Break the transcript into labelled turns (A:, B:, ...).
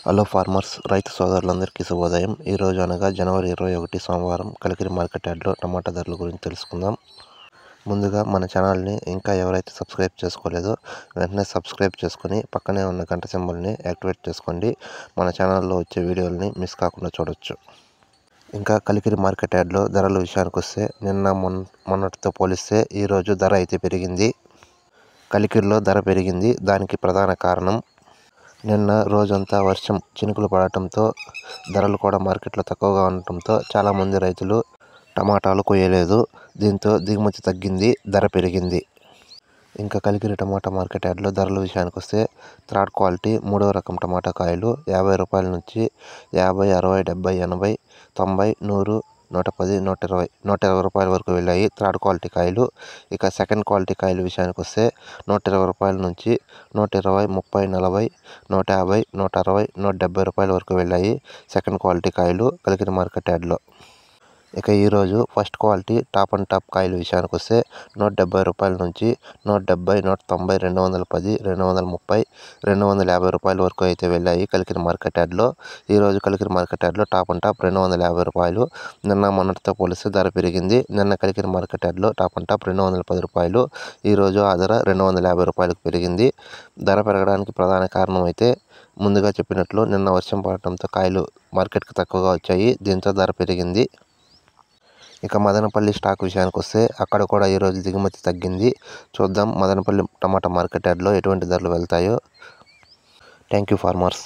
A: Hello farmers, రైతు సోదరులందరికీ శుభోదయం. ఈరోజు అనగా జనవరి 21 సోమవారం కలికిరి మార్కెట్ యార్డ్లో టమాటా ధరల గురించి తెలుసుకుందాం. ముందుగా మన ఛానల్ని ఇంకా ఎవరైతే సబ్స్క్రైబ్ చేసుకోలేదో వెంటనే సబ్స్క్రైబ్ చేసుకొని పక్కనే ఉన్న గంట సింబల్ని యాక్టివేట్ చేసుకోండి. మన ఛానల్లో వచ్చే వీడియోలని మిస్ కాకుండా చూడొచ్చు. ఇంకా కలికిరి మార్కెట్ యార్డ్లో ధరల విషయానికి వస్తే నిన్న మొన్నటితో పోలిస్తే ఈరోజు ధర అయితే పెరిగింది. కలికిరిలో ధర పెరిగింది. దానికి ప్రధాన కారణం నిన్న రోజంతా వర్షం చినుకులు పడటంతో ధరలు కూడా మార్కెట్లో తక్కువగా ఉండటంతో చాలామంది రైతులు టమాటాలు కొయ్యలేదు. దీంతో దిగుమతి తగ్గింది, ధర పెరిగింది. ఇంకా కలికిరి టమాటా మార్కెట్ యార్డ్లో ధరల విషయానికి వస్తే థర్డ్ క్వాలిటీ 3వ రకం టమాటా కాయలు 50 రూపాయల నుంచి 50, 60, 70, 80, 90, 100, 110, 120, 120 రూపాయల వరకు వెళ్ళాయి థర్డ్ క్వాలిటీ కాయలు. ఇక సెకండ్ క్వాలిటీ కాయల విషయానికి వస్తే 120 రూపాయల నుంచి 120, 30, 40, 150, 160, 170 రూపాయల వరకు వెళ్ళాయి సెకండ్ క్వాలిటీ కాయలు కలికిరి మార్కెట్ యార్డ్లో. ఇక ఈరోజు first quality top and top కాయల విషయానికి వస్తే 170 రూపాయల నుంచి 170, 190, 210, 230, 250 రూపాయల వరకు అయితే వెళ్ళాయి కలికిరి మార్కెట్ యార్డ్లో. ఈరోజు కలికిరి మార్కెట్ యార్డ్లో టాప్ అండ్ టాప్ 250 రూపాయలు. నిన్న మొన్నటితో పోలిస్తే ధర పెరిగింది. నిన్న కలికిరి మార్కెట్ యార్డ్లో టాప్ అండ్ టాప్ 210 రూపాయలు. ఈరోజు ఆ ధర 250 రూపాయలకు పెరిగింది. ధర పెరగడానికి ప్రధాన కారణం అయితే ముందుగా చెప్పినట్లు నిన్న వర్షం పడటంతో కాయలు మార్కెట్కి తక్కువగా వచ్చాయి. దీంతో ధర పెరిగింది. ఇక మదనపల్లి స్టాక్ విషయానికి వస్తే అక్కడ కూడా ఈరోజు దిగుమతి తగ్గింది. చూద్దాం మదనపల్లి టమాటా మార్కెట్ యార్డ్లో ఎటువంటి ధరలు వెళ్తాయో. Thank you farmers.